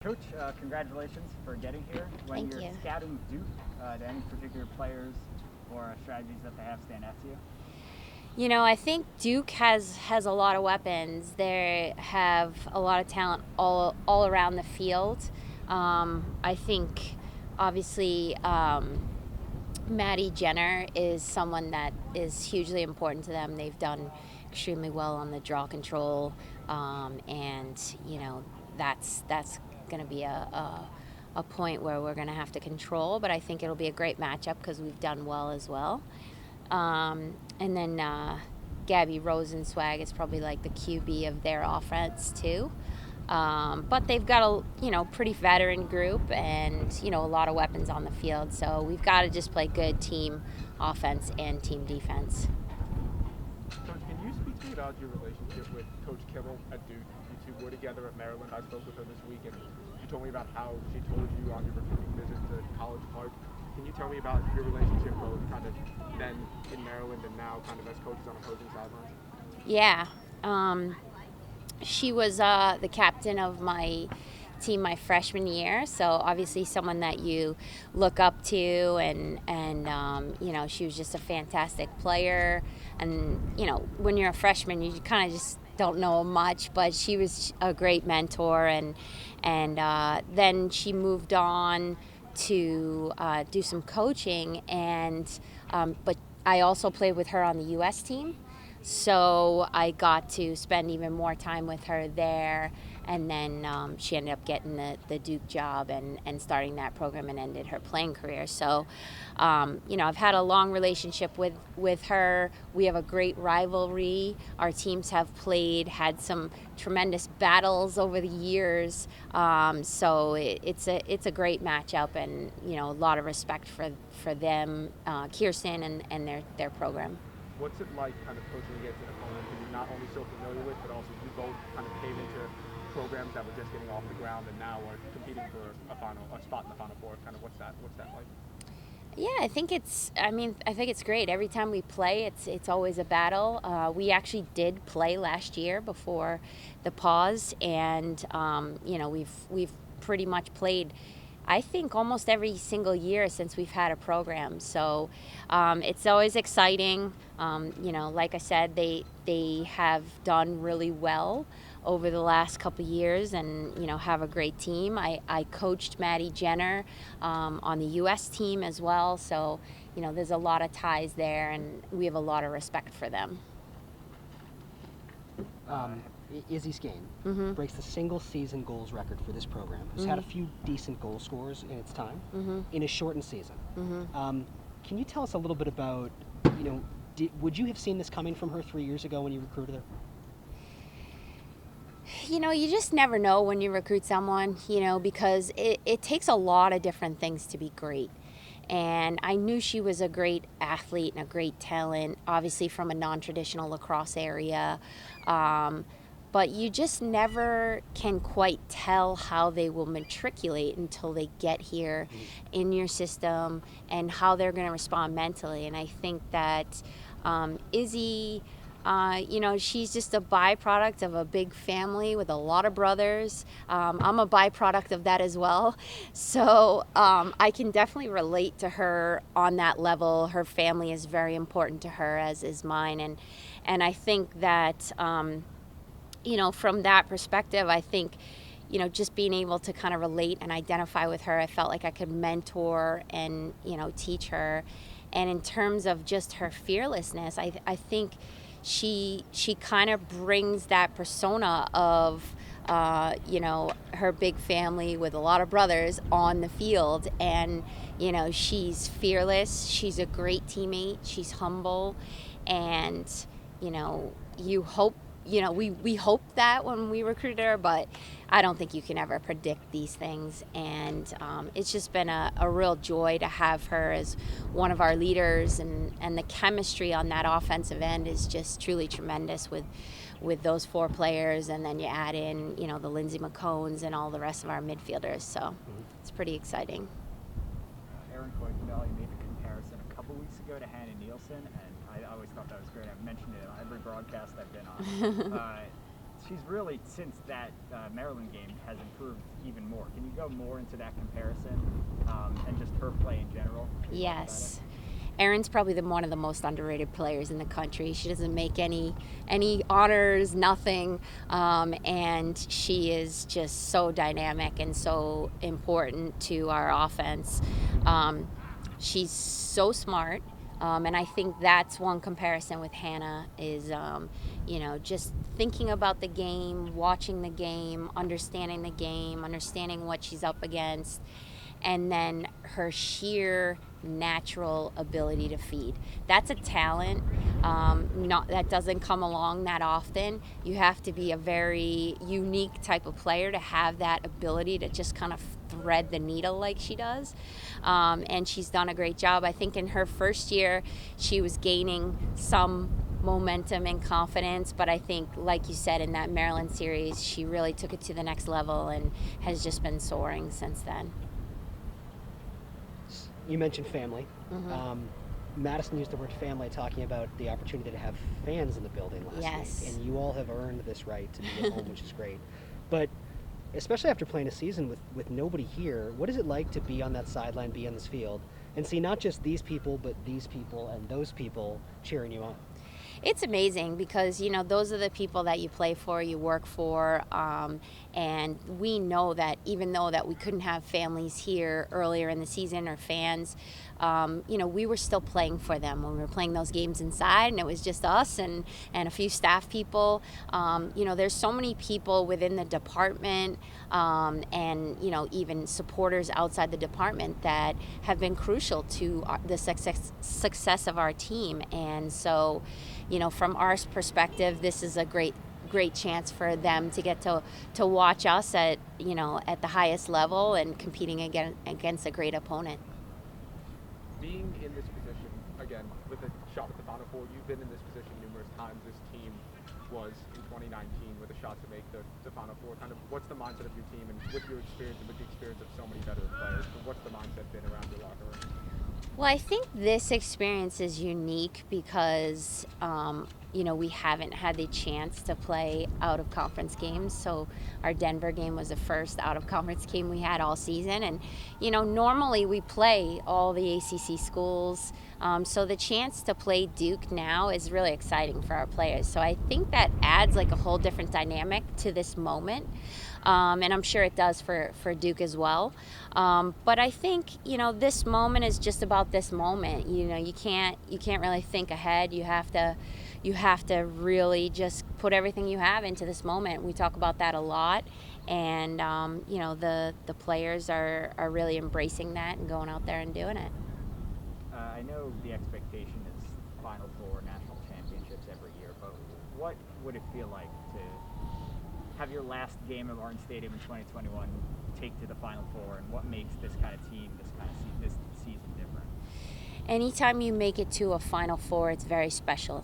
Coach, congratulations for getting here. When Thank you're you. scouting Duke, do any particular players or strategies that they have stand out to you? I think Duke has a lot of weapons. They have a lot of talent all around the field. I think, obviously, Maddie Jenner is someone that is hugely important to them. They've done extremely well on the draw control, and that's going to be a point where we're going to have to control. But I think it'll be a great matchup because we've done well as well. And then Gabby Rosenswag is probably like the QB of their offense too. But they've got a pretty veteran group and a lot of weapons on the field. So we've got to just play good team offense and team defense. Coach, can you speak to me about your relationship with Coach Kimmel at Duke? You two were together at Maryland. I spoke with her this week, and she told me about how she told you on your recruiting visit to College Park. Can you tell me about your relationship both kind of then in Maryland and now kind of as coaches on opposing sidelines? Yeah. She was the captain of my team my freshman year, so obviously someone that you look up to, and she was just a fantastic player. And when you're a freshman, you kind of just don't know much, but she was a great mentor, and then she moved on to do some coaching, and but I also played with her on the U.S. team. So I got to spend even more time with her there, and then she ended up getting the Duke job and starting that program and ended her playing career. So, I've had a long relationship with her. We have a great rivalry. Our teams have had some tremendous battles over the years. So it's a great matchup, and a lot of respect for them, Kirsten and their program. What's it like kind of coaching against an opponent who you're not only so familiar with, but also you both kind of came into programs that were just getting off the ground and now are competing for a spot in the Final Four? Kind of what's that like? Yeah, I think it's great. Every time we play, it's always a battle. We actually did play last year before the pause, and we've pretty much played, I think, almost every single year since we've had a program. So it's always exciting. Like I said, they have done really well over the last couple of years, and have a great team. I coached Maddie Jenner on the U.S. team as well. So there's a lot of ties there, and we have a lot of respect for them. Izzy Scane Mm-hmm. breaks the single season goals record for this program. Has had a few decent goal scorers in its time in a shortened season. Can you tell us a little bit about, would you have seen this coming from her 3 years ago when you recruited her? You just never know when you recruit someone, because it takes a lot of different things to be great. And I knew she was a great athlete and a great talent, obviously from a non-traditional lacrosse area. But you just never can quite tell how they will matriculate until they get here in your system and how they're going to respond mentally. And I think that Izzy, she's just a byproduct of a big family with a lot of brothers. I'm a byproduct of that as well. So I can definitely relate to her on that level. Her family is very important to her, as is mine. And I think that, from that perspective, I think, just being able to kind of relate and identify with her, I felt like I could mentor and, teach her. And in terms of just her fearlessness, I think she kind of brings that persona of, her big family with a lot of brothers on the field. And, she's fearless. She's a great teammate. She's humble. And, you hope, we hope that when we recruited her, but I don't think you can ever predict these things. And it's just been a real joy to have her as one of our leaders, and the chemistry on that offensive end is just truly tremendous with those four players, and then you add in, the Lindsay McCones and all the rest of our midfielders. So it's pretty exciting. Aaron Coyne made the comparison a couple weeks ago to Hannah Nielsen, and I always thought that was great. I've mentioned it on every broadcast I've been on. she's really, since that Maryland game, has improved even more. Can you go more into that comparison and just her play in general? Yes. Erin's probably one of the most underrated players in the country. She doesn't make any honors, nothing, and she is just so dynamic and so important to our offense. She's so smart, and I think that's one comparison with Hannah is, just thinking about the game, watching the game, understanding what she's up against, and then her sheer natural ability to feed. That's a talent that doesn't come along that often. You have to be a very unique type of player to have that ability to just kind of thread the needle like she does. And she's done a great job. I think in her first year, she was gaining some momentum and confidence, but I think, like you said, in that Maryland series, she really took it to the next level and has just been soaring since then. You mentioned family. Madison used the word family talking about the opportunity to have fans in the building last week, and you all have earned this right to be at home, which is great. But especially after playing a season with nobody here, what is it like to be on that sideline, be on this field, and see not just these people, but these people and those people cheering you on? It's amazing because, those are the people that you play for, you work for, and we know that even though that we couldn't have families here earlier in the season or fans, we were still playing for them when we were playing those games inside, and it was just us and a few staff people. There's so many people within the department and, even supporters outside the department that have been crucial to the success of our team. And so, from our perspective, this is a great chance for them to get to watch us at the highest level and competing against a great opponent. Being in this position, again, with a shot at the Final Four, you've been in this position numerous times. This team was in 2019 with a shot to make the Final Four. Kind of, what's the mindset of your team, and with your experience and with the experience of so many veteran players, what's the mindset been around your locker room? Well, I think this experience is unique because, we haven't had the chance to play out-of-conference games. So our Denver game was the first out-of-conference game we had all season. And, normally we play all the ACC schools. So the chance to play Duke now is really exciting for our players. So I think that adds like a whole different dynamic to this moment. And I'm sure it does for Duke as well. But I think, this moment is just about this moment. You can't really think ahead. You have to really just put everything you have into this moment. We talk about that a lot. And, the players are really embracing that and going out there and doing it. I know the expectation is Final Four, national championships every year, but what would it feel like to have your last game at Martin Stadium in 2021 take to the Final Four, and what makes this kind of team, this season different? Anytime you make it to a Final Four, it's very special.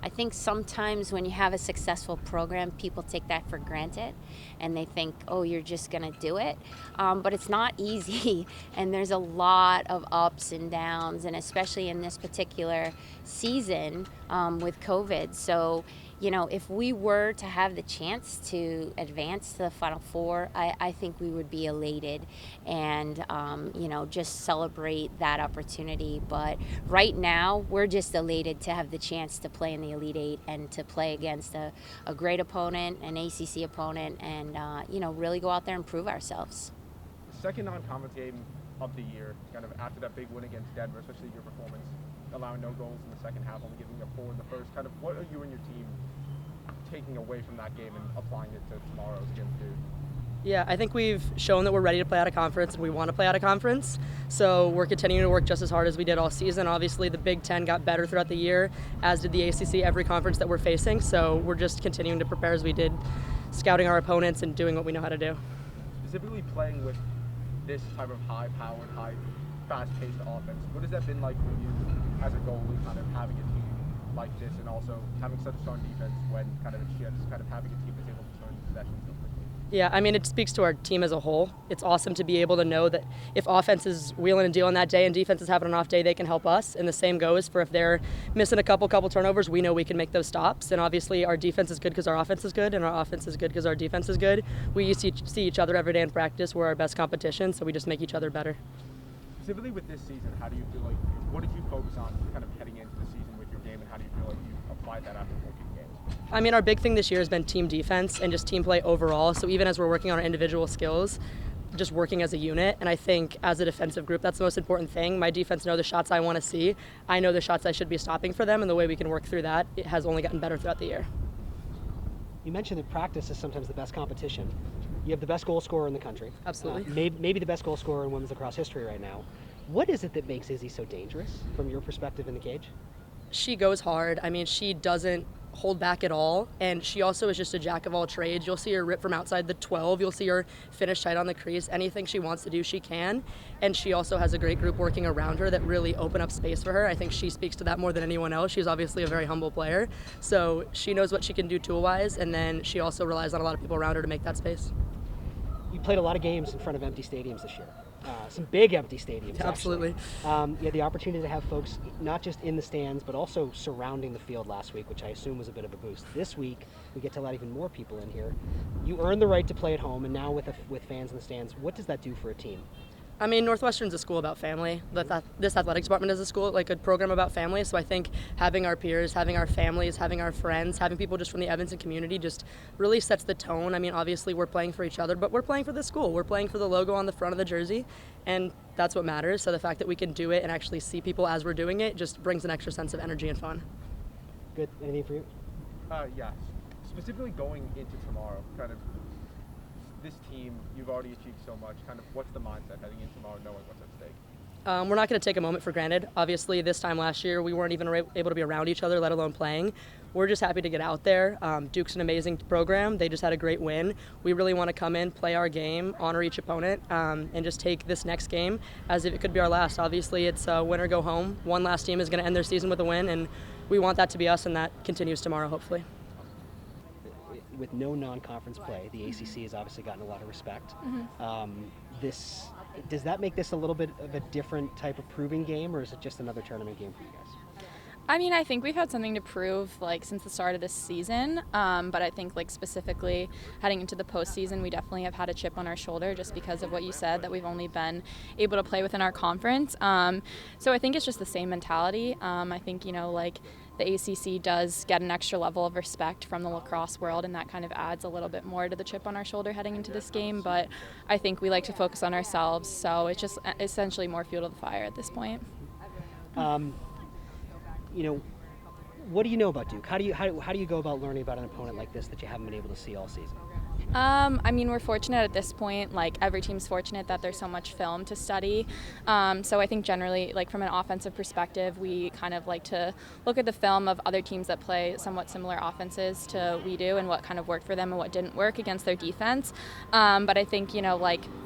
I think sometimes when you have a successful program, people take that for granted and they think, oh, you're just going to do it. But it's not easy, and there's a lot of ups and downs, and especially in this particular season with COVID. So, if we were to have the chance to advance to the Final Four, I think we would be elated and, just celebrate that opportunity. But right now, we're just elated to have the chance to play in the Elite Eight and to play against a great opponent, an ACC opponent, and, really go out there and prove ourselves. The second non-conference game of the year, kind of after that big win against Denver, especially your performance, allowing no goals in the second half, only giving up 4 in the first. Kind of, what are you and your team taking away from that game and applying it to tomorrow's against Duke? Yeah, I think we've shown that we're ready to play out of conference and we want to play out of conference. So we're continuing to work just as hard as we did all season. Obviously, the Big Ten got better throughout the year, as did the ACC, every conference that we're facing. So we're just continuing to prepare as we did, scouting our opponents and doing what we know how to do. Specifically playing with this type of high-powered, fast-paced offense, what has that been like for you as a goalie, kind of having a team like this, and also having such a strong defense when kind of it shifts, kind of having a team that's able to turn possession so quickly? Yeah, I mean, it speaks to our team as a whole. It's awesome to be able to know that if offense is wheeling and dealing that day and defense is having an off day, they can help us. And the same goes for if they're missing a couple turnovers, we know we can make those stops. And obviously our defense is good because our offense is good, and our offense is good because our defense is good. We see each other every day in practice. We're our best competition, so we just make each other better. Specifically with this season, how do you feel like, what did you focus on kind of heading into the season with your game, and how do you feel like you applied that after 14 games? I mean, our big thing this year has been team defense and just team play overall. So even as we're working on our individual skills, just working as a unit. And I think as a defensive group, that's the most important thing. My defense know the shots I want to see. I know the shots I should be stopping for them, and the way we can work through that, it has only gotten better throughout the year. You mentioned that practice is sometimes the best competition. You have the best goal scorer in the country. Absolutely. Maybe the best goal scorer in women's lacrosse history right now. What is it that makes Izzy so dangerous from your perspective in the cage? She goes hard. I mean, she doesn't hold back at all, and she also is just a jack of all trades. You'll see her rip from outside the 12. You'll see her finish tight on the crease. Anything she wants to do, she can. And she also has a great group working around her that really open up space for her. I think she speaks to that more than anyone else. She's obviously a very humble player, so she knows what she can do tool-wise, and then she also relies on a lot of people around her to make that space. You played a lot of games in front of empty stadiums this year. Some big empty stadiums. Absolutely. You had the opportunity to have folks not just in the stands, but also surrounding the field last week, which I assume was a bit of a boost. This week, we get to let even more people in here. You earned the right to play at home, and now with fans in the stands, what does that do for a team? I mean, Northwestern's a school about family. This athletics department is a school, like a program about family. So I think having our peers, having our families, having our friends, having people just from the Evanston community just really sets the tone. I mean, obviously we're playing for each other, but we're playing for the school. We're playing for the logo on the front of the jersey, and that's what matters. So the fact that we can do it and actually see people as we're doing it just brings an extra sense of energy and fun. Good. Anything for you? Yes. Specifically going into tomorrow, kind of this team, you've already achieved so much. Kind of what's the mindset heading in tomorrow, knowing what's at stake? We're not going to take a moment for granted. Obviously, this time last year, we weren't even able to be around each other, let alone playing. We're just happy to get out there. Duke's an amazing program. They just had a great win. We really want to come in, play our game, honor each opponent, and just take this next game as if it could be our last. Obviously, it's win or go home. One last team is going to end their season with a win, and we want that to be us, and that continues tomorrow, hopefully. With no non-conference play, the ACC has obviously gotten a lot of respect. Does that make this a little bit of a different type of proving game, or is it just another tournament game for you guys? I mean, I think we've had something to prove since the start of this season, but I think specifically heading into the postseason, we definitely have had a chip on our shoulder just because of what you said, that we've only been able to play within our conference. So I think it's just the same mentality. I think the ACC does get an extra level of respect from the lacrosse world, and that kind of adds a little bit more to the chip on our shoulder heading into this game. But I think we like to focus on ourselves, so it's just essentially more fuel to the fire at this point. What do you know about Duke? How do you go about learning about an opponent like this that you haven't been able to see all season? I mean, we're fortunate at this point, every team's fortunate that there's so much film to study. So I think generally, from an offensive perspective, we kind of like to look at the film of other teams that play somewhat similar offenses to we do and what kind of worked for them and what didn't work against their defense. But I think,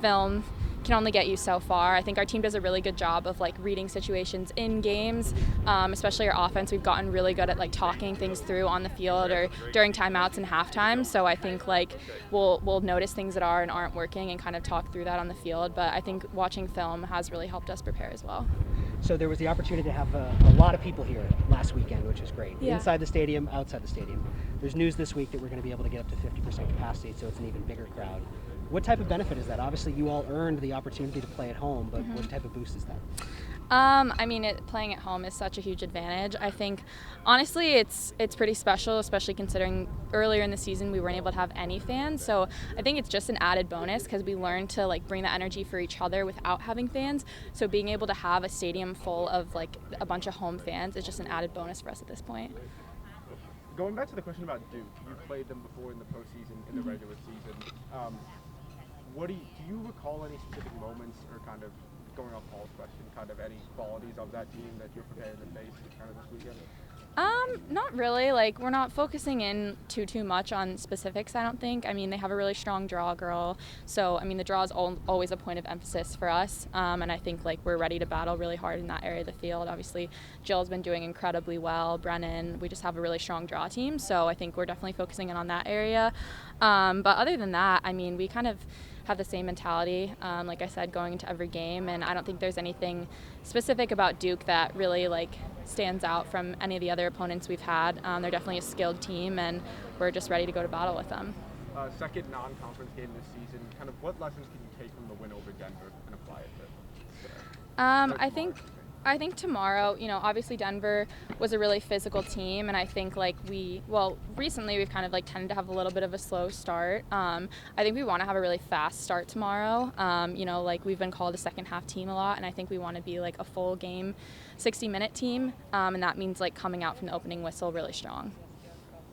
film can only get you so far. I think our team does a really good job of reading situations in games, especially our offense. We've gotten really good at talking things through on the field or during timeouts and halftime. So I think we'll notice things that are and aren't working and kind of talk through that on the field. But I think watching film has really helped us prepare as well. So there was the opportunity to have a lot of people here last weekend, which is great. Yeah. Inside the stadium, outside the stadium. There's news this week that we're going to be able to get up to 50% capacity, so it's an even bigger crowd. What type of benefit is that? Obviously, you all earned the opportunity to play at home, but what type of boost is that? I mean, playing at home is such a huge advantage. I think, honestly, it's pretty special, especially considering earlier in the season we weren't able to have any fans. So I think it's just an added bonus because we learned to bring that energy for each other without having fans. So being able to have a stadium full of a bunch of home fans is just an added bonus for us at this point. Going back to the question about Duke, you played them before in the postseason, in the regular season. Do you recall any specific moments, or kind of going off Paul's question, kind of any qualities of that team that you're prepared to face kind of this weekend? Not really. Like, we're not focusing in too much on specifics, I don't think. I mean, they have a really strong draw girl. So, I mean, the draw is always a point of emphasis for us. And I think, like, we're ready to battle really hard in that area of the field. Obviously, Jill's been doing incredibly well. Brennan, we just have a really strong draw team. So I think we're definitely focusing in on that area. But other than that, I mean, we kind of have the same mentality, like I said, going into every game. And I don't think there's anything specific about Duke that really, like, stands out from any of the other opponents we've had. They're definitely a skilled team, and we're just ready to go to battle with them. Second non-conference game this season. Kind of what lessons can you take from the win over Denver and apply it to? I think tomorrow, you know, obviously Denver was a really physical team, and I think like recently we've kind of like tended to have a little bit of a slow start. I think we want to have a really fast start tomorrow. You know, like we've been called a second half team a lot, and I think we want to be like a full game, 60-minute team, and that means like coming out from the opening whistle really strong.